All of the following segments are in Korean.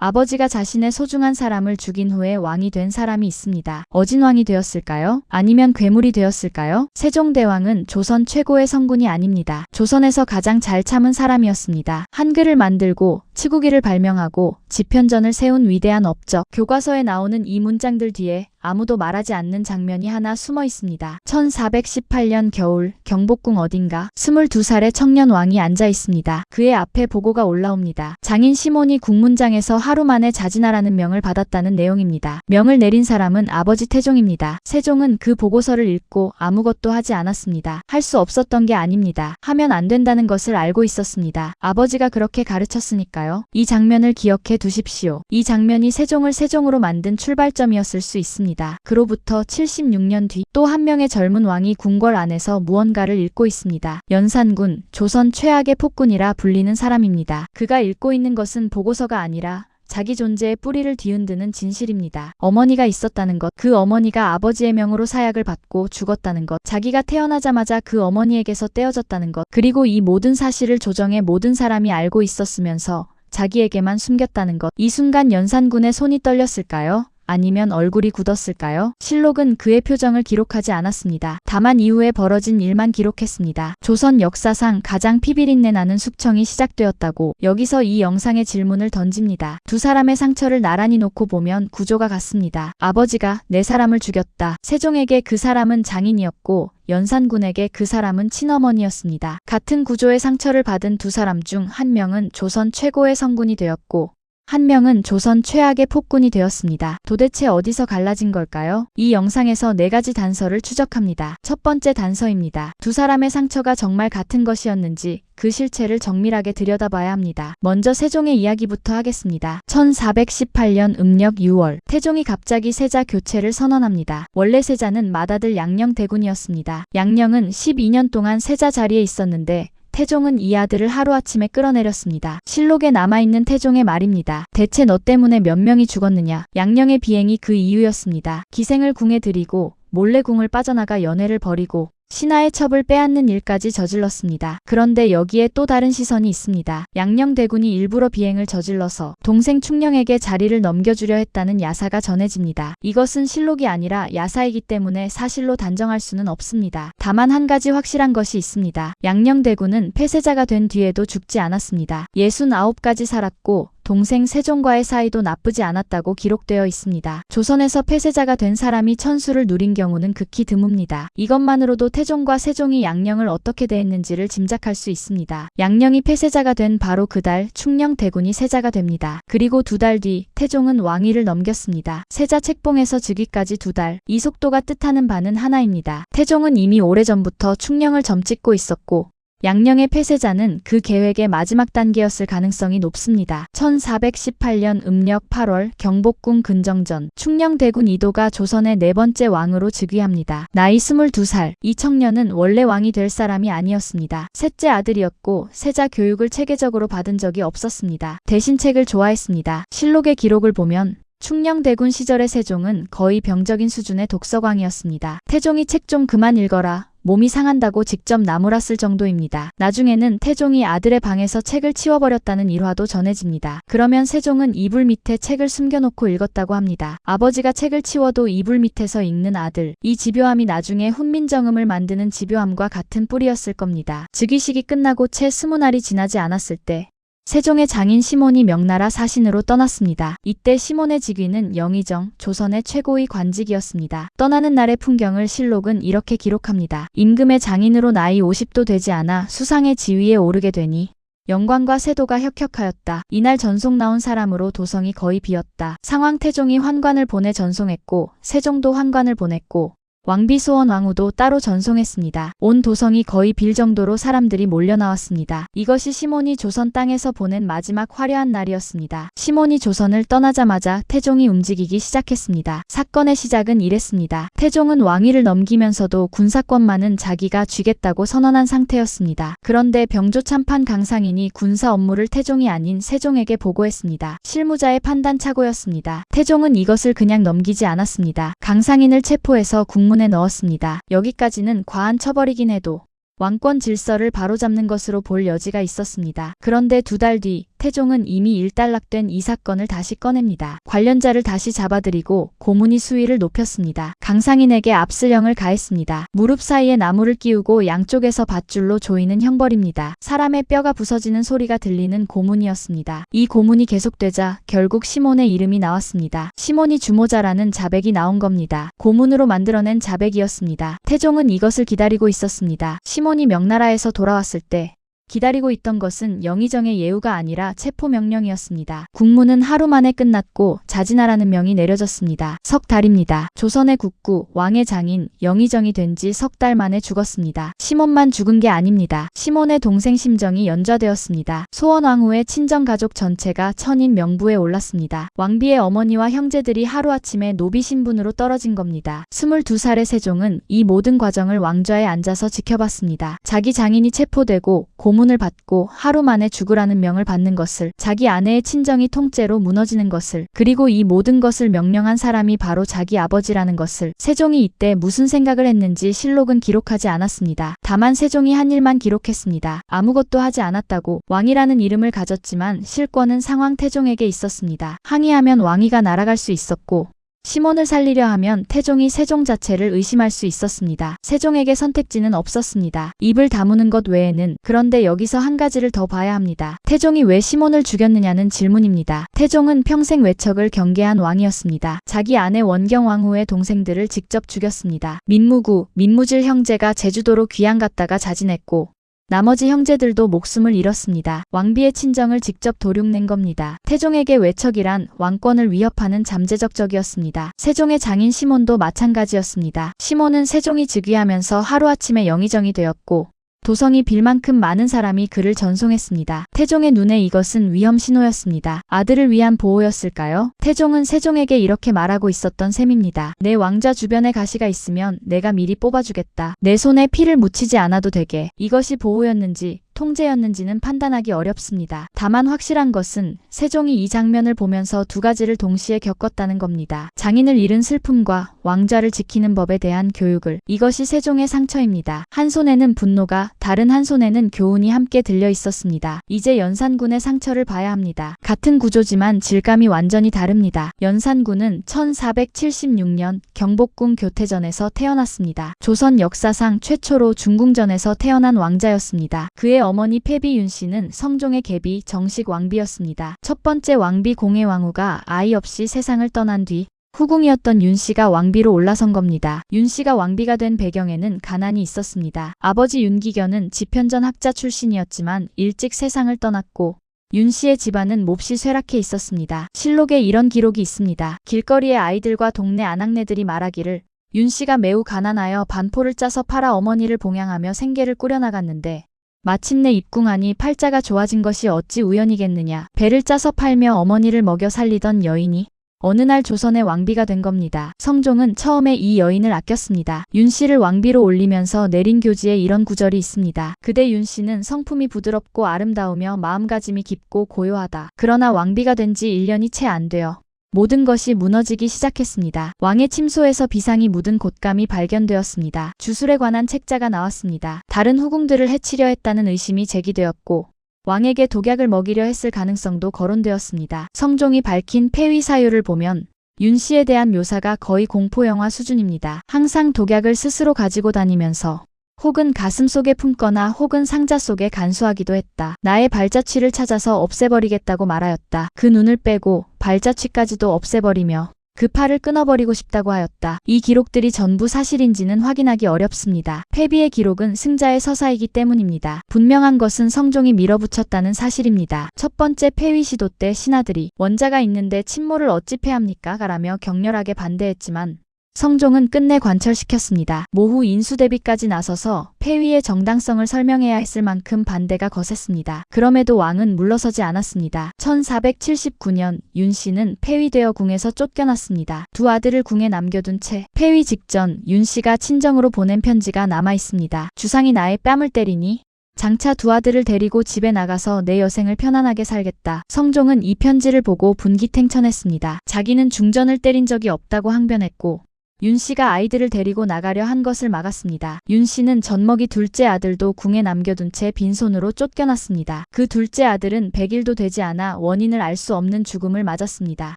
아버지가 자신의 소중한 사람을 죽인 후에 왕이 된 사람이 있습니다. 어진왕이 되었을까요? 아니면 괴물이 되었을까요? 세종대왕은 조선 최고의 성군이 아닙니다. 조선에서 가장 잘 참은 사람이었습니다. 한글을 만들고 치국이를 발명하고 지편전을 세운 위대한 업적. 교과서에 나오는 이 문장들 뒤에 아무도 말하지 않는 장면이 하나 숨어 있습니다. 1418년 겨울 경복궁 어딘가 22살의 청년 왕이 앉아 있습니다. 그의 앞에 보고가 올라옵니다. 장인 시몬이 국문장에서 하루 만에 자진하라는 명을 받았다는 내용입니다. 명을 내린 사람은 아버지 태종입니다. 세종은 그 보고서를 읽고 아무것도 하지 않았습니다. 할 수 없었던 게 아닙니다. 하면 안 된다는 것을 알고 있었습니다. 아버지가 그렇게 가르쳤으니까요. 이 장면을 기억해 두십시오. 이 장면이 세종을 세종으로 만든 출발점이었을 수 있습니다. 그로부터 76년 뒤 또 한 명의 젊은 왕이 궁궐 안에서 무언가를 읽고 있습니다. 연산군, 조선 최악의 폭군이라 불리는 사람입니다. 그가 읽고 있는 것은 보고서가 아니라 자기 존재의 뿌리를 뒤흔드는 진실입니다. 어머니가 있었다는 것, 그 어머니가 아버지의 명으로 사약을 받고 죽었다는 것, 자기가 태어나자마자 그 어머니에게서 떼어졌다는 것, 그리고 이 모든 사실을 조정의 모든 사람이 알고 있었으면서 자기에게만 숨겼다는 것. 이 순간 연산군의 손이 떨렸을까요? 아니면 얼굴이 굳었을까요? 실록은 그의 표정을 기록하지 않았습니다. 다만 이후에 벌어진 일만 기록했습니다. 조선 역사상 가장 피비린내 나는 숙청이 시작되었다고. 여기서 이 영상의 질문을 던집니다. 두 사람의 상처를 나란히 놓고 보면 구조가 같습니다. 아버지가 내 사람을 죽였다. 세종에게 그 사람은 장인이었고 연산군에게 그 사람은 친어머니였습니다. 같은 구조의 상처를 받은 두 사람 중 한 명은 조선 최고의 성군이 되었고 한 명은 조선 최악의 폭군이 되었습니다. 도대체 어디서 갈라진 걸까요? 이 영상에서 4가지 단서를 추적합니다. 첫 번째 단서입니다. 두 사람의 상처가 정말 같은 것이었는지 그 실체를 정밀하게 들여다봐야 합니다. 먼저 세종의 이야기부터 하겠습니다. 1418년 음력 6월 태종이 갑자기 세자 교체를 선언합니다. 원래 세자는 맏아들 양녕대군이었습니다. 양녕은 12년 동안 세자 자리에 있었는데 태종은 이 아들을 하루아침에 끌어내렸습니다. 실록에 남아있는 태종의 말입니다. 대체 너 때문에 몇 명이 죽었느냐? 양녕의 비행이 그 이유였습니다. 기생을 궁에 들이고 몰래 궁을 빠져나가 연애를 벌이고 신하의 첩을 빼앗는 일까지 저질렀습니다. 그런데 여기에 또 다른 시선이 있습니다. 양녕대군이 일부러 비행을 저질러서 동생 충녕에게 자리를 넘겨주려 했다는 야사가 전해집니다. 이것은 실록이 아니라 야사이기 때문에 사실로 단정할 수는 없습니다. 다만 한 가지 확실한 것이 있습니다. 양녕대군은 폐세자가 된 뒤에도 죽지 않았습니다. 69까지 살았고 동생 세종과의 사이도 나쁘지 않았다고 기록되어 있습니다. 조선에서 폐세자가 된 사람이 천수를 누린 경우는 극히 드뭅니다. 이것만으로도 태종과 세종이 양녕을 어떻게 대했는지를 짐작할 수 있습니다. 양녕이 폐세자가 된 바로 그달 충녕대군이 세자가 됩니다. 그리고 2달 뒤 태종은 왕위를 넘겼습니다. 세자 책봉에서 즉위까지 2달. 이 속도가 뜻하는 바는 하나입니다. 태종은 이미 오래전부터 충녕을 점찍고 있었고 양녕의 폐세자는 그 계획의 마지막 단계였을 가능성이 높습니다. 1418년 음력 8월 경복궁 근정전 충녕대군 이도가 조선의 4번째 왕으로 즉위합니다. 나이 22살. 이 청년은 원래 왕이 될 사람이 아니었습니다. 셋째 아들이었고 세자 교육을 체계적으로 받은 적이 없었습니다. 대신 책을 좋아했습니다. 실록의 기록을 보면 충녕대군 시절의 세종은 거의 병적인 수준의 독서광이었습니다. 태종이 책 좀 그만 읽어라. 몸이 상한다고 직접 나무라 쓸 정도입니다. 나중에는 태종이 아들의 방에서 책을 치워버렸다는 일화도 전해집니다. 그러면 세종은 이불 밑에 책을 숨겨놓고 읽었다고 합니다. 아버지가 책을 치워도 이불 밑에서 읽는 아들. 이 집요함이 나중에 훈민정음을 만드는 집요함과 같은 뿌리였을 겁니다. 즉위식이 끝나고 채 20날이 지나지 않았을 때 세종의 장인 시몬이 명나라 사신으로 떠났습니다. 이때 시몬의 직위는 영의정, 조선의 최고의 관직이었습니다. 떠나는 날의 풍경을 실록은 이렇게 기록합니다. 임금의 장인으로 나이 50도 되지 않아 수상의 지위에 오르게 되니 영광과 세도가 혁혁하였다. 이날 전송 나온 사람으로 도성이 거의 비었다. 상황 태종이 환관을 보내 전송했고 세종도 환관을 보냈고 왕비소원 왕후도 따로 전송했습니다. 온 도성이 거의 빌 정도로 사람들이 몰려 나왔습니다. 이것이 시몬이 조선 땅에서 보낸 마지막 화려한 날이었습니다. 시몬이 조선을 떠나자마자 태종이 움직이기 시작했습니다. 사건의 시작은 이랬습니다. 태종은 왕위를 넘기면서도 군사권만은 자기가 쥐겠다고 선언한 상태였습니다. 그런데 병조참판 강상인이 군사 업무를 태종이 아닌 세종에게 보고했습니다. 실무자의 판단 착오였습니다. 태종은 이것을 그냥 넘기지 않았습니다. 강상인을 체포해서 국문에 넣었습니다. 여기까지는 과한 처벌이긴 해도 왕권 질서를 바로잡는 것으로 볼 여지가 있었습니다. 그런데 2달 뒤 태종은 이미 일단락된 이 사건을 다시 꺼냅니다. 관련자를 다시 잡아들이고 고문의 수위를 높였습니다. 강상인에게 압슬형을 가했습니다. 무릎 사이에 나무를 끼우고 양쪽에서 밧줄로 조이는 형벌입니다. 사람의 뼈가 부서지는 소리가 들리는 고문이었습니다. 이 고문이 계속되자 결국 시몬의 이름이 나왔습니다. 시몬이 주모자라는 자백이 나온 겁니다. 고문으로 만들어낸 자백이었습니다. 태종은 이것을 기다리고 있었습니다. 시몬이 명나라에서 돌아왔을 때 기다리고 있던 것은 영의정의 예우가 아니라 체포명령이었습니다. 국무는 하루 만에 끝났고 자진하라는 명이 내려졌습니다. 석 달입니다. 조선의 국구, 왕의 장인, 영의정이 된 지 석 달 만에 죽었습니다. 시몬만 죽은 게 아닙니다. 시몬의 동생 심정이 연좌되었습니다. 소원왕후의 친정가족 전체가 천인 명부에 올랐습니다. 왕비의 어머니와 형제들이 하루아침에 노비 신분으로 떨어진 겁니다. 22살의 세종은 이 모든 과정을 왕좌에 앉아서 지켜봤습니다. 자기 장인이 체포되고 고문을 받고 하루 만에 죽으라는 명을 받는 것을, 자기 아내의 친정이 통째로 무너지는 것을, 그리고 이 모든 것을 명령한 사람이 바로 자기 아버지라는 것을, 세종이 이때 무슨 생각을 했는지 실록은 기록하지 않았습니다. 다만 세종이 한 일만 기록했습니다. 아무것도 하지 않았다고. 왕이라는 이름을 가졌지만 실권은 상황 태종에게 있었습니다. 항의하면 왕위가 날아갈 수 있었고 시몬을 살리려 하면 태종이 세종 자체를 의심할 수 있었습니다. 세종에게 선택지는 없었습니다. 입을 다무는 것 외에는. 그런데 여기서 한 가지를 더 봐야 합니다. 태종이 왜 시몬을 죽였느냐는 질문입니다. 태종은 평생 외척을 경계한 왕이었습니다. 자기 아내 원경왕후의 동생들을 직접 죽였습니다. 민무구, 민무질 형제가 제주도로 귀양 갔다가 자진했고 나머지 형제들도 목숨을 잃었습니다. 왕비의 친정을 직접 도륙낸 겁니다. 태종에게 외척이란 왕권을 위협하는 잠재적 적이었습니다. 세종의 장인 시몬도 마찬가지였습니다. 시몬은 세종이 즉위하면서 하루아침에 영의정이 되었고 도성이 빌 만큼 많은 사람이 그를 전송했습니다. 태종의 눈에 이것은 위험 신호였습니다. 아들을 위한 보호였을까요? 태종은 세종에게 이렇게 말하고 있었던 셈입니다. 내 왕좌 주변에 가시가 있으면 내가 미리 뽑아주겠다. 내 손에 피를 묻히지 않아도 되게. 이것이 보호였는지 통제였는지는 판단하기 어렵습니다. 다만 확실한 것은 세종이 이 장면을 보면서 두 가지를 동시에 겪었다는 겁니다. 장인을 잃은 슬픔과 왕좌를 지키는 법에 대한 교육을. 이것이 세종의 상처입니다. 한 손에는 분노가, 다른 한 손에는 교훈이 함께 들려 있었습니다. 이제 연산군의 상처를 봐야 합니다. 같은 구조지만 질감이 완전히 다릅니다. 연산군은 1476년 경복궁 교태전에서 태어났습니다. 조선 역사상 최초로 중궁전에서 태어난 왕자였습니다. 그의 어머니 패비 윤씨는 성종의 계비 정식 왕비였습니다. 첫 번째 왕비 공해왕후가 아이 없이 세상을 떠난 뒤 후궁이었던 윤씨가 왕비로 올라선 겁니다. 윤씨가 왕비가 된 배경에는 가난이 있었습니다. 아버지 윤기견은 지편전 학자 출신이었지만 일찍 세상을 떠났고 윤씨의 집안은 몹시 쇠락해 있었습니다. 실록에 이런 기록이 있습니다. 길거리의 아이들과 동네 아낙네들이 말하기를 윤씨가 매우 가난하여 반포를 짜서 팔아 어머니를 봉양하며 생계를 꾸려나갔는데 마침내 입궁하니 팔자가 좋아진 것이 어찌 우연이겠느냐. 배를 짜서 팔며 어머니를 먹여 살리던 여인이 어느 날 조선의 왕비가 된 겁니다. 성종은 처음에 이 여인을 아꼈습니다. 윤씨를 왕비로 올리면서 내린 교지에 이런 구절이 있습니다. 그대 윤씨는 성품이 부드럽고 아름다우며 마음가짐이 깊고 고요하다. 그러나 왕비가 된 지 1년이 채 안 되어 모든 것이 무너지기 시작했습니다. 왕의 침소에서 비상이 묻은 곶감이 발견되었습니다. 주술에 관한 책자가 나왔습니다. 다른 후궁들을 해치려 했다는 의심이 제기되었고 왕에게 독약을 먹이려 했을 가능성도 거론되었습니다. 성종이 밝힌 폐위 사유를 보면 윤씨에 대한 묘사가 거의 공포영화 수준입니다. 항상 독약을 스스로 가지고 다니면서 혹은 가슴 속에 품거나 혹은 상자 속에 간수하기도 했다. 나의 발자취를 찾아서 없애버리겠다고 말하였다. 그 눈을 빼고 발자취까지도 없애버리며 그 팔을 끊어버리고 싶다고 하였다. 이 기록들이 전부 사실인지는 확인하기 어렵습니다. 패비의 기록은 승자의 서사이기 때문입니다. 분명한 것은 성종이 밀어붙였다는 사실입니다. 첫 번째 폐위 시도 때 신하들이 원자가 있는데 침몰을 어찌 패합니까? 가라며 격렬하게 반대했지만 성종은 끝내 관철시켰습니다. 모후 인수대비까지 나서서 폐위의 정당성을 설명해야 했을 만큼 반대가 거셌습니다. 그럼에도 왕은 물러서지 않았습니다. 1479년 윤씨는 폐위되어 궁에서 쫓겨났습니다. 두 아들을 궁에 남겨둔 채 폐위 직전 윤씨가 친정으로 보낸 편지가 남아 있습니다. 주상이 나의 뺨을 때리니 장차 두 아들을 데리고 집에 나가서 내 여생을 편안하게 살겠다. 성종은 이 편지를 보고 분기탱천했습니다. 자기는 중전을 때린 적이 없다고 항변했고 윤 씨가 아이들을 데리고 나가려 한 것을 막았습니다. 윤 씨는 젖먹이 둘째 아들도 궁에 남겨둔 채 빈손으로 쫓겨났습니다. 그 둘째 아들은 100일도 되지 않아 원인을 알 수 없는 죽음을 맞았습니다.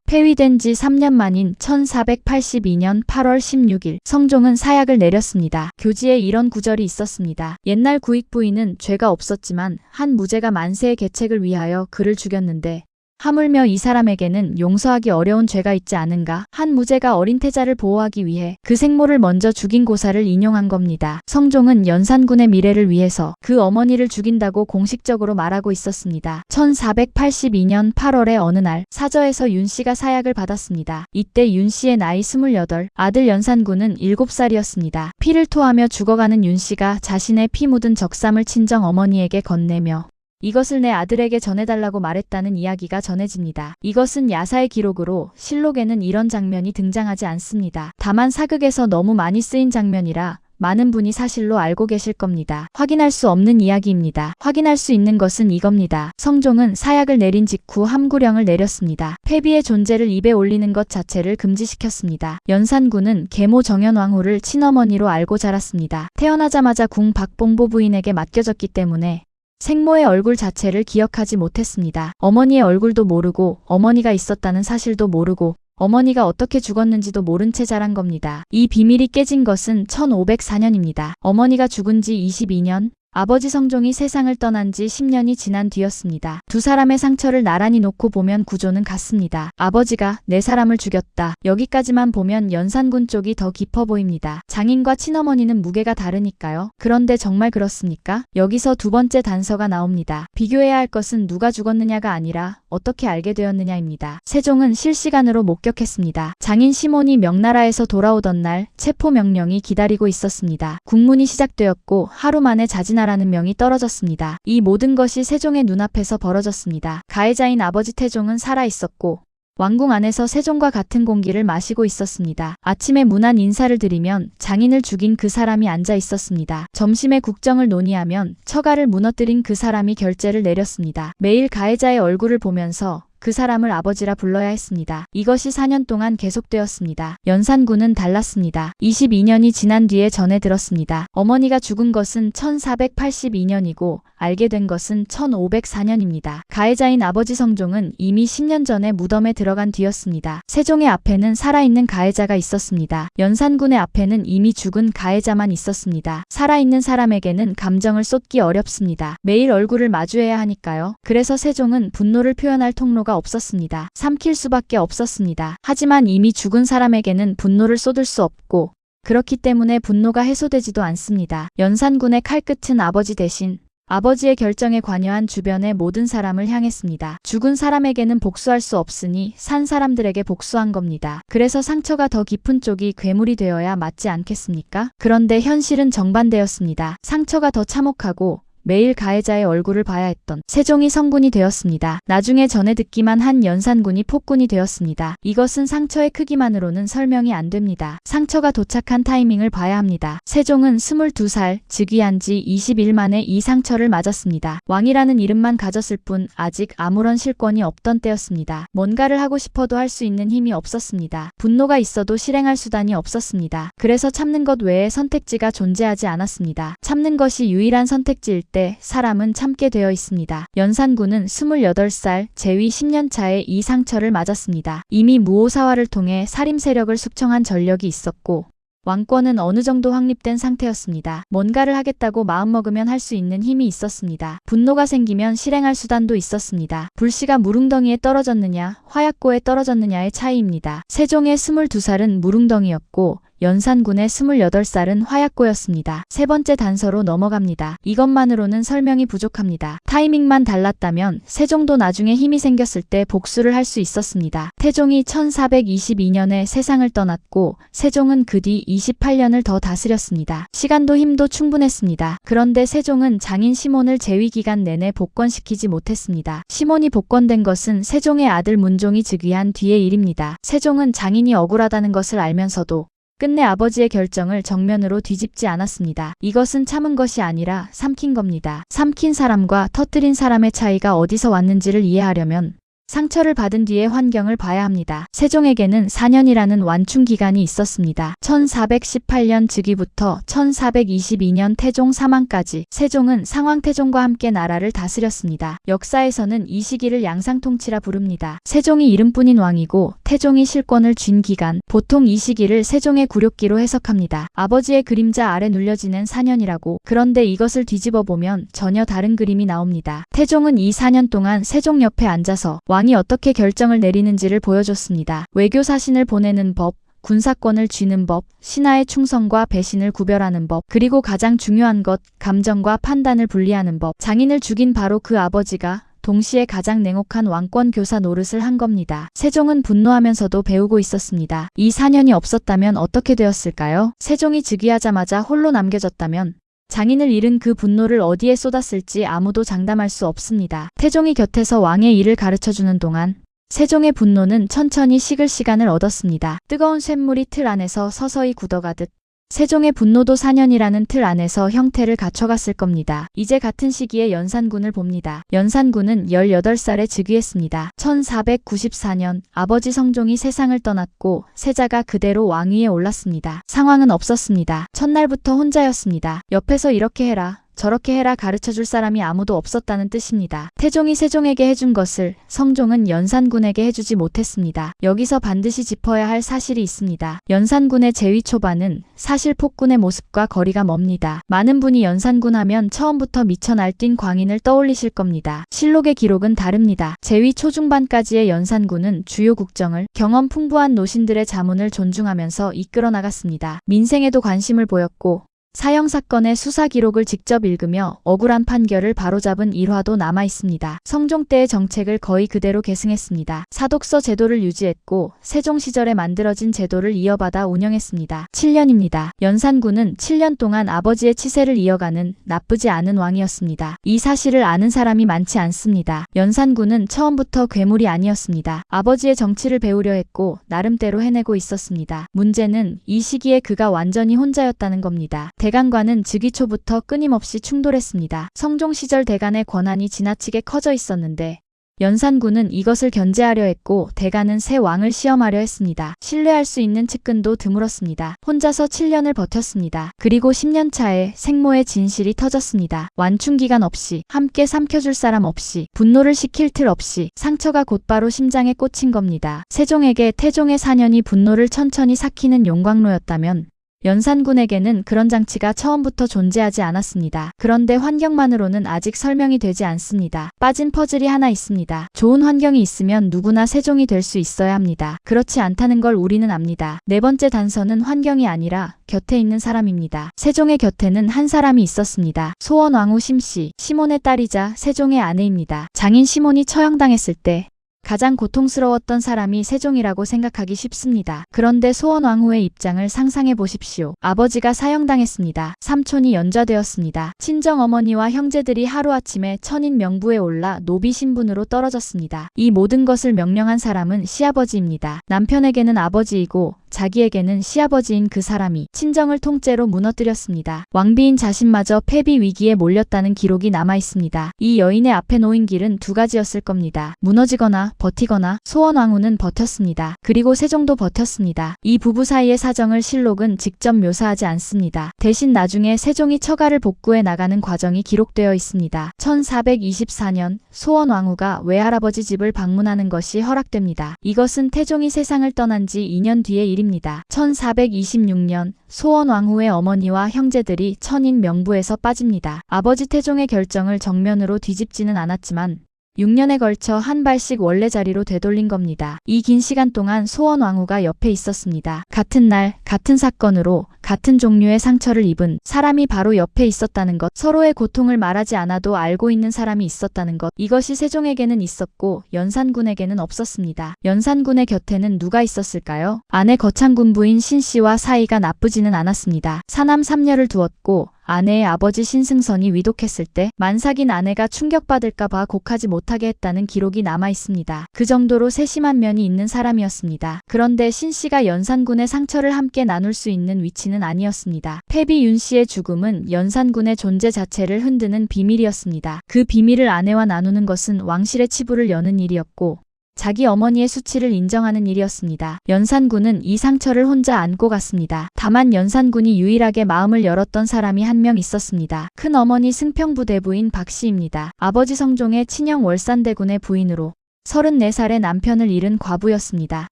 폐위된 지 3년 만인 1482년 8월 16일 성종은 사약을 내렸습니다. 교지에 이런 구절이 있었습니다. 옛날 구익부인은 죄가 없었지만 한 무죄가 만세의 계책을 위하여 그를 죽였는데 하물며 이 사람에게는 용서하기 어려운 죄가 있지 않은가? 한 무죄가 어린 태자를 보호하기 위해 그 생모를 먼저 죽인 고사를 인용한 겁니다. 성종은 연산군의 미래를 위해서 그 어머니를 죽인다고 공식적으로 말하고 있었습니다. 1482년 8월의 어느 날 사저에서 윤 씨가 사약을 받았습니다. 이때 윤 씨의 나이 28, 아들 연산군은 7살이었습니다. 피를 토하며 죽어가는 윤 씨가 자신의 피 묻은 적삼을 친정 어머니에게 건네며 이것을 내 아들에게 전해달라고 말했다는 이야기가 전해집니다. 이것은 야사의 기록으로 실록에는 이런 장면이 등장하지 않습니다. 다만 사극에서 너무 많이 쓰인 장면이라 많은 분이 사실로 알고 계실 겁니다. 확인할 수 없는 이야기입니다. 확인할 수 있는 것은 이겁니다. 성종은 사약을 내린 직후 함구령을 내렸습니다. 패비의 존재를 입에 올리는 것 자체를 금지시켰습니다. 연산군은 계모 정현왕후를 친어머니로 알고 자랐습니다. 태어나자마자 궁 박봉보 부인에게 맡겨졌기 때문에 생모의 얼굴 자체를 기억하지 못했습니다. 어머니의 얼굴도 모르고 어머니가 있었다는 사실도 모르고 어머니가 어떻게 죽었는지도 모른 채 자란 겁니다. 이 비밀이 깨진 것은 1504년입니다. 어머니가 죽은 지 22년, 아버지 성종이 세상을 떠난 지 10년이 지난 뒤였습니다. 두 사람의 상처를 나란히 놓고 보면 구조는 같습니다. 아버지가 내 사람을 죽였다. 여기까지만 보면 연산군 쪽이 더 깊어 보입니다. 장인과 친어머니는 무게가 다르니까요. 그런데 정말 그렇습니까? 여기서 두 번째 단서가 나옵니다. 비교해야 할 것은 누가 죽었느냐가 아니라 어떻게 알게 되었느냐입니다. 세종은 실시간으로 목격했습니다. 장인 시몬이 명나라에서 돌아오던 날 체포 명령이 기다리고 있었습니다. 국문이 시작되었고 하루 만에 자진하라는 명이 떨어졌습니다. 이 모든 것이 세종의 눈앞에서 벌어졌습니다. 가해자인 아버지 태종은 살아있었고 왕궁 안에서 세종과 같은 공기를 마시고 있었습니다. 아침에 문안 인사를 드리면 장인을 죽인 그 사람이 앉아 있었습니다. 점심에 국정을 논의하면 처가를 무너뜨린 그 사람이 결재를 내렸습니다. 매일 가해자의 얼굴을 보면서 그 사람을 아버지라 불러야 했습니다. 이것이 4년 동안 계속되었습니다. 연산군은 달랐습니다. 22년이 지난 뒤에 전해 들었습니다. 어머니가 죽은 것은 1482년이고 알게 된 것은 1504년입니다. 가해자인 아버지 성종은 이미 10년 전에 무덤에 들어간 뒤였습니다. 세종의 앞에는 살아있는 가해자가 있었습니다. 연산군의 앞에는 이미 죽은 가해자만 있었습니다. 살아있는 사람에게는 감정을 쏟기 어렵습니다. 매일 얼굴을 마주해야 하니까요. 그래서 세종은 분노를 표현할 통로가 없었습니다. 삼킬 수밖에 없었습니다. 하지만 이미 죽은 사람에게는 분노를 쏟을 수 없고 그렇기 때문에 분노가 해소되지도 않습니다. 연산군의 칼끝은 아버지 대신 아버지의 결정에 관여한 주변의 모든 사람을 향했습니다. 죽은 사람에게는 복수할 수 없으니 산 사람들에게 복수한 겁니다. 그래서 상처가 더 깊은 쪽이 괴물이 되어야 맞지 않겠습니까? 그런데 현실은 정반대였습니다. 상처가 더 참혹하고 매일 가해자의 얼굴을 봐야 했던 세종이 성군이 되었습니다. 나중에 전해 듣기만 한 연산군이 폭군이 되었습니다. 이것은 상처의 크기만으로는 설명이 안 됩니다. 상처가 도착한 타이밍을 봐야 합니다. 세종은 22살, 즉위한 지 20일 만에 이 상처를 맞았습니다. 왕이라는 이름만 가졌을 뿐 아직 아무런 실권이 없던 때였습니다. 뭔가를 하고 싶어도 할 수 있는 힘이 없었습니다. 분노가 있어도 실행할 수단이 없었습니다. 그래서 참는 것 외에 선택지가 존재하지 않았습니다. 참는 것이 유일한 선택지일 때 사람은 참게 되어 있습니다. 연산군은 28살, 재위 10년 차에 이 상처를 맞았습니다. 이미 무오사화를 통해 살림 세력을 숙청한 전력이 있었고 왕권은 어느 정도 확립된 상태였습니다. 뭔가를 하겠다고 마음먹으면 할 수 있는 힘이 있었습니다. 분노가 생기면 실행할 수단도 있었습니다. 불씨가 무릉덩이에 떨어졌느냐, 화약고에 떨어졌느냐의 차이입니다. 세종의 22살은 무릉덩이였고 연산군의 28살은 화약고였습니다. 세 번째 단서로 넘어갑니다. 이것만으로는 설명이 부족합니다. 타이밍만 달랐다면 세종도 나중에 힘이 생겼을 때 복수를 할 수 있었습니다. 태종이 1422년에 세상을 떠났고 세종은 그 뒤 28년을 더 다스렸습니다. 시간도 힘도 충분했습니다. 그런데 세종은 장인 시몬을 재위 기간 내내 복권시키지 못했습니다. 시몬이 복권된 것은 세종의 아들 문종이 즉위한 뒤의 일입니다. 세종은 장인이 억울하다는 것을 알면서도 끝내 아버지의 결정을 정면으로 뒤집지 않았습니다. 이것은 참은 것이 아니라 삼킨 겁니다. 삼킨 사람과 터뜨린 사람의 차이가 어디서 왔는지를 이해하려면 상처를 받은 뒤에 환경을 봐야 합니다. 세종에게는 4년이라는 완충 기간이 있었습니다. 1418년 즉위부터 1422년 태종 사망까지 세종은 상왕태종과 함께 나라를 다스렸습니다. 역사에서는 이 시기를 양상통치라 부릅니다. 세종이 이름뿐인 왕이고 태종이 실권을 쥔 기간, 보통 이 시기를 세종의 굴욕기로 해석합니다. 아버지의 그림자 아래 눌려지는 4년이라고. 그런데 이것을 뒤집어 보면 전혀 다른 그림이 나옵니다. 태종은 이 4년 동안 세종 옆에 앉아서 왕이 어떻게 결정을 내리는지를 보여줬습니다. 외교 사신을 보내는 법, 군사권을 쥐는 법, 신하의 충성과 배신을 구별하는 법, 그리고 가장 중요한 것, 감정과 판단을 분리하는 법. 장인을 죽인 바로 그 아버지가 동시에 가장 냉혹한 왕권 교사 노릇을 한 겁니다. 세종은 분노하면서도 배우고 있었습니다. 이 4년이 없었다면 어떻게 되었을까요? 세종이 즉위하자마자 홀로 남겨졌다면 장인을 잃은 그 분노를 어디에 쏟았을지 아무도 장담할 수 없습니다. 태종이 곁에서 왕의 일을 가르쳐주는 동안 세종의 분노는 천천히 식을 시간을 얻었습니다. 뜨거운 쇳물이 틀 안에서 서서히 굳어가듯 세종의 분노도 4년이라는 틀 안에서 형태를 갖춰갔을 겁니다. 이제 같은 시기에 연산군을 봅니다. 연산군은 18살에 즉위했습니다. 1494년 아버지 성종이 세상을 떠났고 세자가 그대로 왕위에 올랐습니다. 상황은 없었습니다. 첫날부터 혼자였습니다. 옆에서 이렇게 해라, 저렇게 해라 가르쳐줄 사람이 아무도 없었다는 뜻입니다. 태종이 세종에게 해준 것을 성종은 연산군에게 해주지 못했습니다. 여기서 반드시 짚어야 할 사실이 있습니다. 연산군의 재위 초반은 사실 폭군의 모습과 거리가 멉니다. 많은 분이 연산군 하면 처음부터 미쳐 날뛴 광인을 떠올리실 겁니다. 실록의 기록은 다릅니다. 재위 초중반까지의 연산군은 주요 국정을 경험 풍부한 노신들의 자문을 존중하면서 이끌어 나갔습니다. 민생에도 관심을 보였고 사형사건의 수사 기록을 직접 읽으며 억울한 판결을 바로잡은 일화도 남아있습니다. 성종 때의 정책을 거의 그대로 계승했습니다. 사독서 제도를 유지했고 세종 시절에 만들어진 제도를 이어받아 운영했습니다. 7년입니다. 연산군은 7년 동안 아버지의 치세를 이어가는 나쁘지 않은 왕이었습니다. 이 사실을 아는 사람이 많지 않습니다. 연산군은 처음부터 괴물이 아니었습니다. 아버지의 정치를 배우려 했고 나름대로 해내고 있었습니다. 문제는 이 시기에 그가 완전히 혼자였다는 겁니다. 대간과는 즉위 초부터 끊임없이 충돌했습니다. 성종 시절 대간의 권한이 지나치게 커져 있었는데 연산군은 이것을 견제하려 했고 대간은 새 왕을 시험하려 했습니다. 신뢰할 수 있는 측근도 드물었습니다. 혼자서 7년을 버텼습니다. 그리고 10년 차에 생모의 진실이 터졌습니다. 완충기간 없이, 함께 삼켜줄 사람 없이, 분노를 식힐 틀 없이 상처가 곧바로 심장에 꽂힌 겁니다. 세종에게 태종의 4년이 분노를 천천히 삭히는 용광로였다면 연산군에게는 그런 장치가 처음부터 존재하지 않았습니다. 그런데 환경만으로는 아직 설명이 되지 않습니다. 빠진 퍼즐이 하나 있습니다. 좋은 환경이 있으면 누구나 세종이 될 수 있어야 합니다. 그렇지 않다는 걸 우리는 압니다. 네 번째 단서는 환경이 아니라 곁에 있는 사람입니다. 세종의 곁에는 한 사람이 있었습니다. 소원왕후 심씨, 시몬의 딸이자 세종의 아내입니다. 장인 시몬이 처형당했을 때 가장 고통스러웠던 사람이 세종이라고 생각하기 쉽습니다. 그런데 소원왕후의 입장을 상상해 보십시오. 아버지가 사형당했습니다. 삼촌이 연좌되었습니다. 친정어머니와 형제들이 하루아침에 천인 명부에 올라 노비 신분으로 떨어졌습니다. 이 모든 것을 명령한 사람은 시아버지입니다. 남편에게는 아버지이고 자기에게는 시아버지인 그 사람이 친정을 통째로 무너뜨렸습니다. 왕비인 자신마저 폐비 위기에 몰렸다는 기록이 남아있습니다. 이 여인의 앞에 놓인 길은 두 가지였을 겁니다. 무너지거나 버티거나. 소원왕후는 버텼습니다. 그리고 세종도 버텼습니다. 이 부부 사이의 사정을 실록은 직접 묘사하지 않습니다. 대신 나중에 세종이 처가를 복구해 나가는 과정이 기록되어 있습니다. 1424년 소원왕후가 외할아버지 집을 방문하는 것이 허락됩니다. 이것은 태종이 세상을 떠난 지 2년 뒤의 일입니다. 1426년 소원왕후의 어머니와 형제들이 천인 명부에서 빠집니다. 아버지 태종의 결정을 정면으로 뒤집지는 않았지만 6년에 걸쳐 한 발씩 원래 자리로 되돌린 겁니다. 이 긴 시간 동안 소원왕후가 옆에 있었습니다. 같은 날, 같은 사건으로 같은 종류의 상처를 입은 사람이 바로 옆에 있었다는 것, 서로의 고통을 말하지 않아도 알고 있는 사람이 있었다는 것, 이것이 세종에게는 있었고 연산군에게는 없었습니다. 연산군의 곁에는 누가 있었을까요? 아내 거창군 부인 신씨와 사이가 나쁘지는 않았습니다. 사남 3녀를 두었고 아내의 아버지 신승선이 위독했을 때 만삭인 아내가 충격받을까봐 곡하지 못하게 했다는 기록이 남아있습니다. 그 정도로 세심한 면이 있는 사람이었습니다. 그런데 신씨가 연산군의 상처를 함께 나눌 수 있는 위치는 아니었습니다. 패비 윤씨의 죽음은 연산군의 존재 자체를 흔드는 비밀이었습니다. 그 비밀을 아내와 나누는 것은 왕실의 치부를 여는 일이었고 자기 어머니의 수치를 인정하는 일이었습니다. 연산군은 이 상처를 혼자 안고 갔습니다. 다만 연산군이 유일하게 마음을 열었던 사람이 한 명 있었습니다. 큰어머니 승평부대부인 박씨입니다. 아버지 성종의 친형 월산대군의 부인으로 34살의 남편을 잃은 과부였습니다.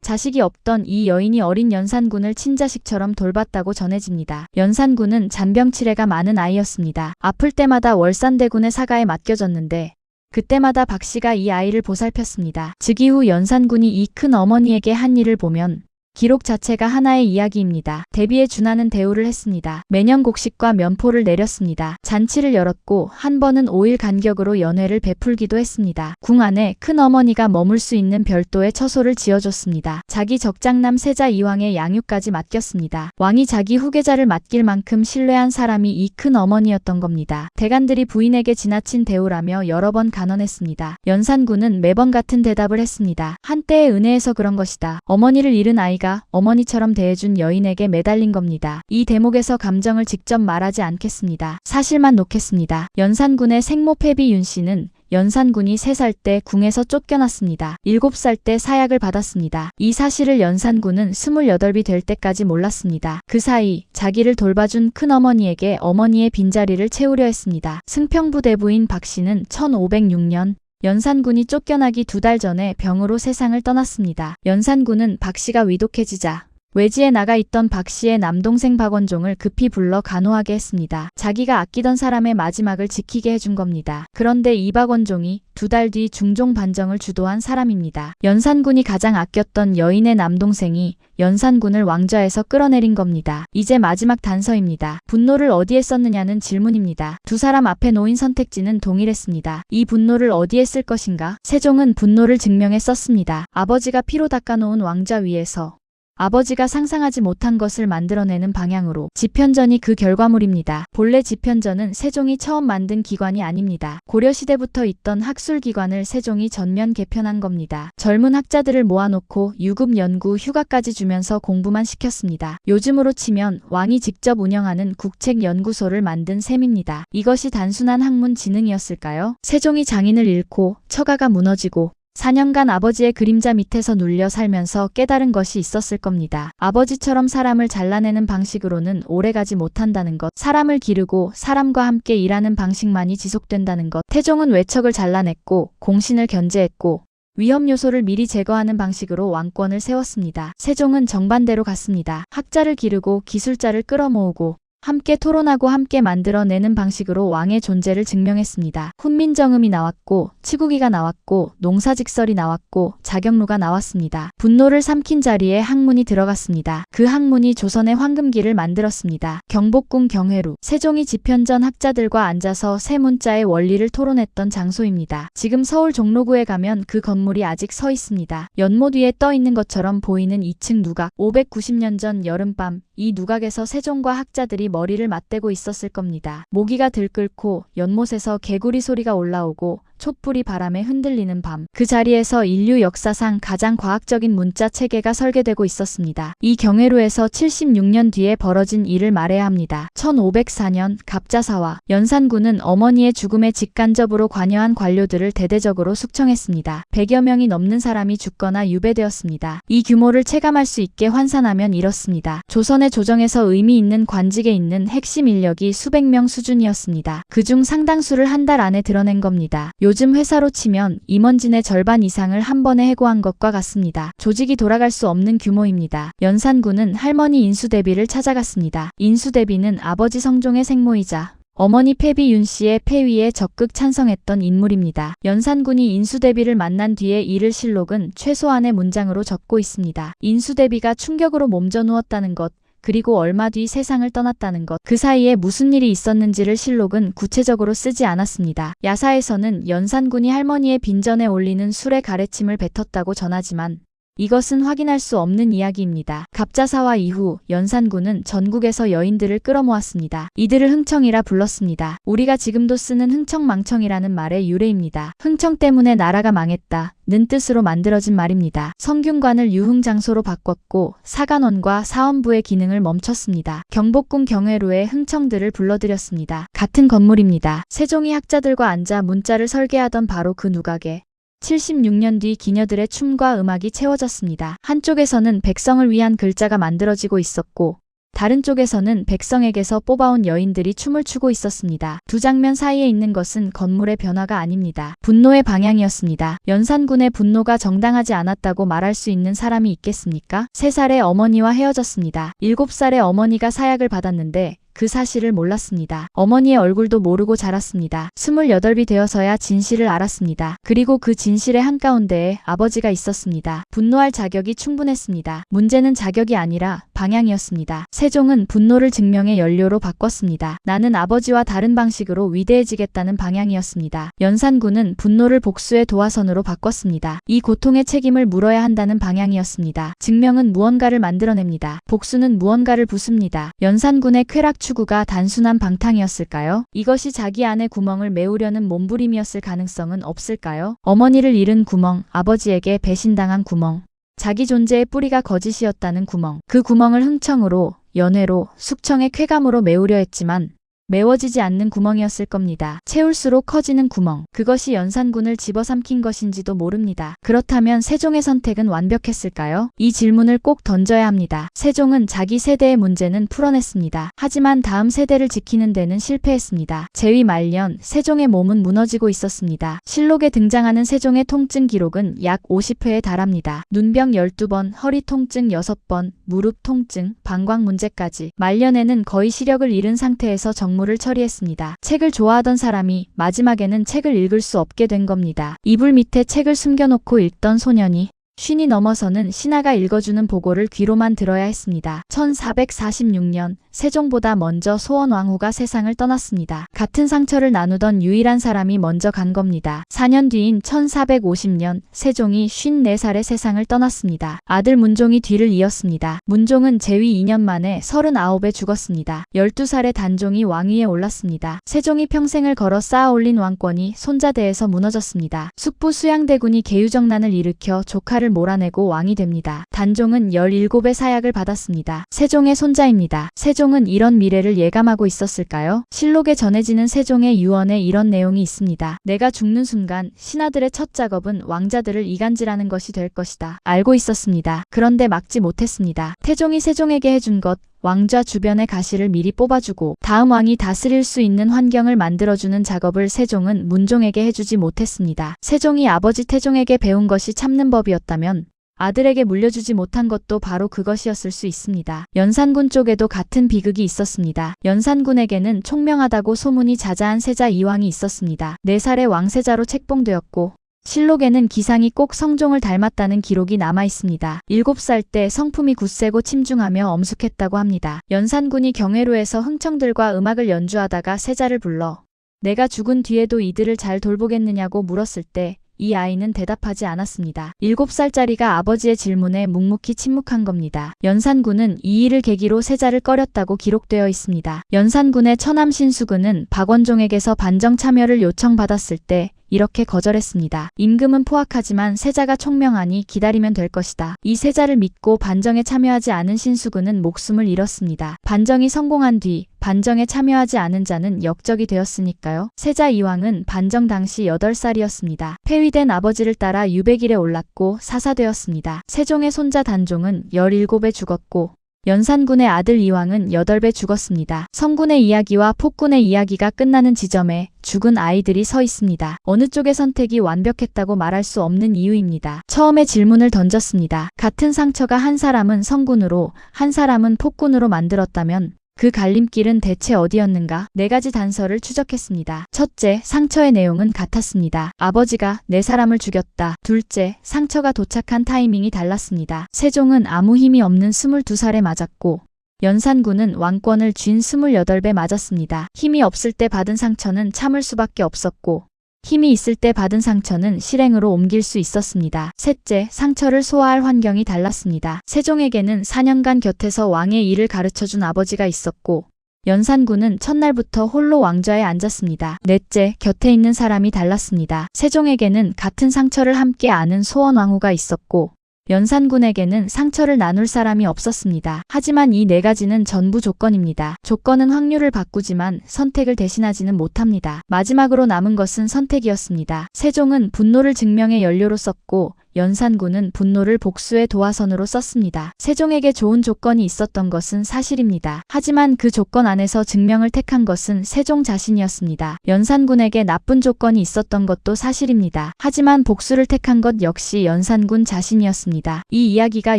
자식이 없던 이 여인이 어린 연산군을 친자식처럼 돌봤다고 전해집니다. 연산군은 잔병치레가 많은 아이였습니다. 아플 때마다 월산대군의 사가에 맡겨졌는데 그때마다 박씨가 이 아이를 보살폈습니다. 즉위 후 연산군이 이 큰 어머니에게 한 일을 보면 기록 자체가 하나의 이야기입니다. 대비에 준하는 대우를 했습니다. 매년 곡식과 면포를 내렸습니다. 잔치를 열었고 한 번은 5일 간격으로 연회를 베풀기도 했습니다. 궁 안에 큰어머니가 머물 수 있는 별도의 처소를 지어줬습니다. 자기 적장남 세자 이왕의 양육까지 맡겼습니다. 왕이 자기 후계자를 맡길 만큼 신뢰한 사람이 이 큰어머니였던 겁니다. 대간들이 부인에게 지나친 대우라며 여러 번 간언했습니다. 연산군은 매번 같은 대답을 했습니다. 한때의 은혜에서 그런 것이다. 어머니를 잃은 아이가 어머니처럼 대해준 여인에게 매달린 겁니다. 이 대목에서 감정을 직접 말하지 않겠습니다. 사실만 놓겠습니다. 연산군의 생모 패비 윤씨는 연산군이 3살 때 궁에서 쫓겨났습니다. 7살 때 사약을 받았습니다. 이 사실을 연산군은 28이 될 때까지 몰랐습니다. 그 사이 자기를 돌봐준 큰어머니에게 어머니의 빈자리를 채우려 했습니다. 승평부대부인 박씨는 1506년 연산군이 쫓겨나기 2달 전에 병으로 세상을 떠났습니다. 연산군은 박씨가 위독해지자 외지에 나가 있던 박씨의 남동생 박원종을 급히 불러 간호하게 했습니다. 자기가 아끼던 사람의 마지막을 지키게 해준 겁니다. 그런데 이 박원종이 2달 뒤 중종 반정을 주도한 사람입니다. 연산군이 가장 아꼈던 여인의 남동생이 연산군을 왕좌에서 끌어내린 겁니다. 이제 마지막 단서입니다. 분노를 어디에 썼느냐는 질문입니다. 두 사람 앞에 놓인 선택지는 동일했습니다. 이 분노를 어디에 쓸 것인가? 세종은 분노를 증명에 썼습니다. 아버지가 피로 닦아놓은 왕좌 위에서 아버지가 상상하지 못한 것을 만들어내는 방향으로. 집현전이 그 결과물입니다. 본래 집현전은 세종이 처음 만든 기관이 아닙니다. 고려시대부터 있던 학술기관을 세종이 전면 개편한 겁니다. 젊은 학자들을 모아놓고 유급 연구 휴가까지 주면서 공부만 시켰습니다. 요즘으로 치면 왕이 직접 운영하는 국책연구소를 만든 셈입니다. 이것이 단순한 학문 지능이었을까요? 세종이 장인을 잃고 처가가 무너지고 4년간 아버지의 그림자 밑에서 눌려 살면서 깨달은 것이 있었을 겁니다. 아버지처럼 사람을 잘라내는 방식으로는 오래가지 못한다는 것, 사람을 기르고 사람과 함께 일하는 방식만이 지속된다는 것. 태종은 외척을 잘라냈고 공신을 견제했고 위험 요소를 미리 제거하는 방식으로 왕권을 세웠습니다. 세종은 정반대로 갔습니다. 학자를 기르고 기술자를 끌어모으고 함께 토론하고 함께 만들어내는 방식으로 왕의 존재를 증명했습니다. 훈민정음이 나왔고 치국이가 나왔고 농사직설이 나왔고 자격루가 나왔습니다. 분노를 삼킨 자리에 학문이 들어갔습니다. 그 학문이 조선의 황금기를 만들었습니다. 경복궁 경회루. 세종이 집현전 학자들과 앉아서 세 문자의 원리를 토론했던 장소입니다. 지금 서울 종로구에 가면 그 건물이 아직 서 있습니다. 연못 위에 떠 있는 것처럼 보이는 2층 누각. 590년 전 여름밤 이 누각에서 세종과 학자들이 머리를 맞대고 있었을 겁니다. 모기가 들끓고 연못에서 개구리 소리가 올라오고 촛불이 바람에 흔들리는 밤. 그 자리에서 인류 역사상 가장 과학적인 문자 체계가 설계되고 있었습니다. 이 경회루에서 76년 뒤에 벌어진 일을 말해야 합니다. 1504년 갑자사와 연산군은 어머니의 죽음에 직간접으로 관여한 관료들을 대대적으로 숙청했습니다. 100여 명이 넘는 사람이 죽거나 유배되었습니다. 이 규모를 체감할 수 있게 환산하면 이렇습니다. 조선의 조정에서 의미 있는 관직에 있는 핵심 인력이 수백 명 수준이었습니다. 그중 상당수를 한 달 안에 드러낸 겁니다. 요즘 회사로 치면 임원진의 절반 이상을 한 번에 해고한 것과 같습니다. 조직이 돌아갈 수 없는 규모입니다. 연산군은 할머니 인수대비를 찾아갔습니다. 인수대비는 아버지 성종의 생모이자 어머니 패비 윤씨의 폐위에 적극 찬성했던 인물입니다. 연산군이 인수대비를 만난 뒤에 이를 실록은 최소한의 문장으로 적고 있습니다. 인수대비가 충격으로 몸져 누웠다는 것, 그리고 얼마 뒤 세상을 떠났다는 것, 그 사이에 무슨 일이 있었는지를 실록은 구체적으로 쓰지 않았습니다. 야사에서는 연산군이 할머니의 빈전에 올리는 술의 가래침을 뱉었다고 전하지만 이것은 확인할 수 없는 이야기입니다. 갑자사화 이후 연산군은 전국에서 여인들을 끌어모았습니다. 이들을 흥청이라 불렀습니다. 우리가 지금도 쓰는 흥청망청이라는 말의 유래입니다. 흥청 때문에 나라가 망했다 는 뜻으로 만들어진 말입니다. 성균관을 유흥장소로 바꿨고 사간원과 사원부의 기능을 멈췄습니다. 경복궁 경회루에 흥청들을 불러들였습니다. 같은 건물입니다. 세종이 학자들과 앉아 문자를 설계하던 바로 그 누각에 76년 뒤 기녀들의 춤과 음악이 채워졌습니다. 한쪽에서는 백성을 위한 글자가 만들어지고 있었고 다른 쪽에서는 백성에게서 뽑아온 여인들이 춤을 추고 있었습니다. 두 장면 사이에 있는 것은 건물의 변화가 아닙니다. 분노의 방향이었습니다. 연산군의 분노가 정당하지 않았다고 말할 수 있는 사람이 있겠습니까? 3살의 어머니와 헤어졌습니다. 7살의 어머니가 사약을 받았는데 그 사실을 몰랐습니다. 어머니의 얼굴도 모르고 자랐습니다. 28이 되어서야 진실을 알았습니다. 그리고 그 진실의 한가운데에 아버지가 있었습니다. 분노할 자격이 충분했습니다. 문제는 자격이 아니라 방향이었습니다. 세종은 분노를 증명의 연료로 바꿨습니다. 나는 아버지와 다른 방식으로 위대해지겠다는 방향이었습니다. 연산군은 분노를 복수의 도화선으로 바꿨습니다. 이 고통의 책임을 물어야 한다는 방향이었습니다. 증명은 무언가를 만들어냅니다. 복수는 무언가를 부숩니다. 연산군의 쾌락 추구가 단순한 방탕이었을까요? 이것이 자기 안의 구멍을 메우려는 몸부림이었을 가능성은 없을까요? 어머니를 잃은 구멍, 아버지에게 배신당한 구멍, 자기 존재의 뿌리가 거짓이었다는 구멍. 그 구멍을 흥청으로, 연회로, 숙청의 쾌감으로 메우려 했지만 메워지지 않는 구멍이었을 겁니다. 채울수록 커지는 구멍. 그것이 연산군을 집어삼킨 것인지도 모릅니다. 그렇다면 세종의 선택은 완벽했을까요? 이 질문을 꼭 던져야 합니다. 세종은 자기 세대의 문제는 풀어냈습니다. 하지만 다음 세대를 지키는 데는 실패했습니다. 재위 말년, 세종의 몸은 무너지고 있었습니다. 실록에 등장하는 세종의 통증 기록은 약 50회에 달합니다. 눈병 12번, 허리 통증 6번, 무릎 통증, 방광 문제까지. 말년에는 거의 시력을 잃은 상태에서 정무를 처리했습니다. 책을 좋아하던 사람이 마지막에는 책을 읽을 수 없게 된 겁니다. 이불 밑에 책을 숨겨놓고 읽던 소년이 50이 넘어서는 신하가 읽어주는 보고를 귀로만 들어야 했습니다. 1446년 세종보다 먼저 소원왕후가 세상을 떠났습니다. 같은 상처를 나누던 유일한 사람이 먼저 간 겁니다. 4년 뒤인 1450년 세종이 54살에 세상을 떠났습니다. 아들 문종이 뒤를 이었습니다. 문종은 재위 2년 만에 39에 죽었습니다. 12살의 단종이 왕위에 올랐습니다. 세종이 평생을 걸어 쌓아 올린 왕권이 손자대에서 무너졌습니다. 숙부 수양대군이 계유정난을 일으켜 조카를 몰아내고 왕이 됩니다. 단종은 17의 사약을 받았습니다. 세종의 손자입니다. 세종은 이런 미래를 예감하고 있었을까요? 실록에 전해지는 세종의 유언에 이런 내용이 있습니다. 내가 죽는 순간 신하들의 첫 작업은 왕자들을 이간질하는 것이 될 것이다. 알고 있었습니다. 그런데 막지 못했습니다. 태종이 세종에게 해준 것, 왕좌 주변의 가시를 미리 뽑아주고 다음 왕이 다스릴 수 있는 환경을 만들어주는 작업을 세종은 문종에게 해주지 못했습니다. 세종이 아버지 태종에게 배운 것이 참는 법이었다면 아들에게 물려주지 못한 것도 바로 그것이었을 수 있습니다. 연산군 쪽에도 같은 비극이 있었습니다. 연산군에게는 총명하다고 소문이 자자한 세자 이왕이 있었습니다. 4살의 왕세자로 책봉되었고 실록에는 기상이 꼭 성종을 닮았다는 기록이 남아 있습니다. 7살 때 성품이 굳세고 침중하며 엄숙했다고 합니다. 연산군이 경회로에서 흥청들과 음악을 연주하다가 세자를 불러 내가 죽은 뒤에도 이들을 잘 돌보겠느냐고 물었을 때 이 아이는 대답하지 않았습니다. 7살짜리가 아버지의 질문에 묵묵히 침묵한 겁니다. 연산군은 이 일을 계기로 세자를 꺼렸다고 기록되어 있습니다. 연산군의 처남 신수근은 박원종에게서 반정 참여를 요청받았을 때 이렇게 거절했습니다. 임금은 포악하지만 세자가 총명하니 기다리면 될 것이다. 이 세자를 믿고 반정에 참여하지 않은 신수군은 목숨을 잃었습니다. 반정이 성공한 뒤 반정에 참여하지 않은 자는 역적이 되었으니까요. 세자 이왕은 반정 당시 8살이었습니다. 폐위된 아버지를 따라 유백일에 올랐고 사사되었습니다. 세종의 손자 단종은 17에 죽었고 연산군의 아들 이왕은 8배 죽었습니다. 성군의 이야기와 폭군의 이야기가 끝나는 지점에 죽은 아이들이 서 있습니다. 어느 쪽의 선택이 완벽했다고 말할 수 없는 이유입니다. 처음에 질문을 던졌습니다. 같은 상처가 한 사람은 성군으로, 한 사람은 폭군으로 만들었다면 그 갈림길은 대체 어디였는가? 4가지 단서를 추적했습니다. 첫째, 상처의 내용은 같았습니다. 아버지가 4사람을 죽였다. 둘째, 상처가 도착한 타이밍이 달랐습니다. 세종은 아무 힘이 없는 22살에 맞았고 연산군은 왕권을 쥔 28배 맞았습니다. 힘이 없을 때 받은 상처는 참을 수밖에 없었고 힘이 있을 때 받은 상처는 실행으로 옮길 수 있었습니다. 셋째, 상처를 소화할 환경이 달랐습니다. 세종에게는 4년간 곁에서 왕의 일을 가르쳐준 아버지가 있었고 연산군은 첫날부터 홀로 왕좌에 앉았습니다. 넷째, 곁에 있는 사람이 달랐습니다. 세종에게는 같은 상처를 함께 아는 소원왕후가 있었고 연산군에게는 상처를 나눌 사람이 없었습니다. 하지만 이 네 가지는 전부 조건입니다. 조건은 확률을 바꾸지만 선택을 대신하지는 못합니다. 마지막으로 남은 것은 선택이었습니다. 세종은 분노를 증명의 연료로 썼고 연산군은 분노를 복수의 도화선으로 썼습니다. 세종에게 좋은 조건이 있었던 것은 사실입니다. 하지만 그 조건 안에서 증명을 택한 것은 세종 자신이었습니다. 연산군에게 나쁜 조건이 있었던 것도 사실입니다. 하지만 복수를 택한 것 역시 연산군 자신이었습니다. 이 이야기가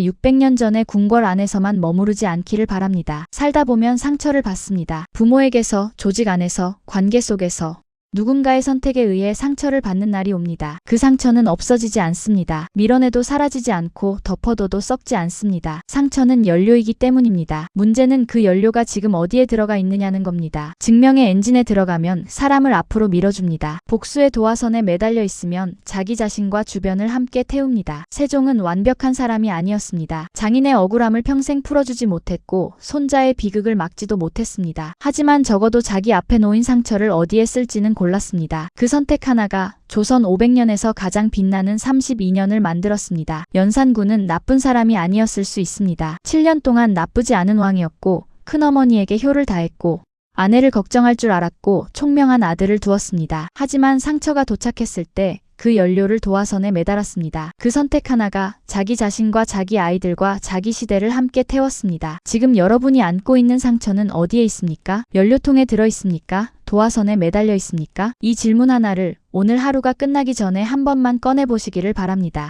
600년 전의 궁궐 안에서만 머무르지 않기를 바랍니다. 살다 보면 상처를 받습니다. 부모에게서, 조직 안에서, 관계 속에서 누군가의 선택에 의해 상처를 받는 날이 옵니다. 그 상처는 없어지지 않습니다. 밀어내도 사라지지 않고 덮어둬도 썩지 않습니다. 상처는 연료이기 때문입니다. 문제는 그 연료가 지금 어디에 들어가 있느냐는 겁니다. 증명의 엔진에 들어가면 사람을 앞으로 밀어줍니다. 복수의 도화선에 매달려 있으면 자기 자신과 주변을 함께 태웁니다. 세종은 완벽한 사람이 아니었습니다. 장인의 억울함을 평생 풀어주지 못했고 손자의 비극을 막지도 못했습니다. 하지만 적어도 자기 앞에 놓인 상처를 어디에 쓸지는 골랐습니다. 그 선택 하나가 조선 500년에서 가장 빛나는 32년을 만들었습니다. 연산군은 나쁜 사람이 아니었을 수 있습니다. 7년 동안 나쁘지 않은 왕이었고 큰어머니에게 효를 다했고 아내를 걱정할 줄 알았고 총명한 아들을 두었습니다. 하지만 상처가 도착했을 때 그 연료를 도화선에 매달았습니다. 그 선택 하나가 자기 자신과 자기 아이들과 자기 시대를 함께 태웠습니다. 지금 여러분이 안고 있는 상처는 어디에 있습니까? 연료통에 들어 있습니까? 도화선에 매달려 있습니까? 이 질문 하나를 오늘 하루가 끝나기 전에 한 번만 꺼내보시기를 바랍니다.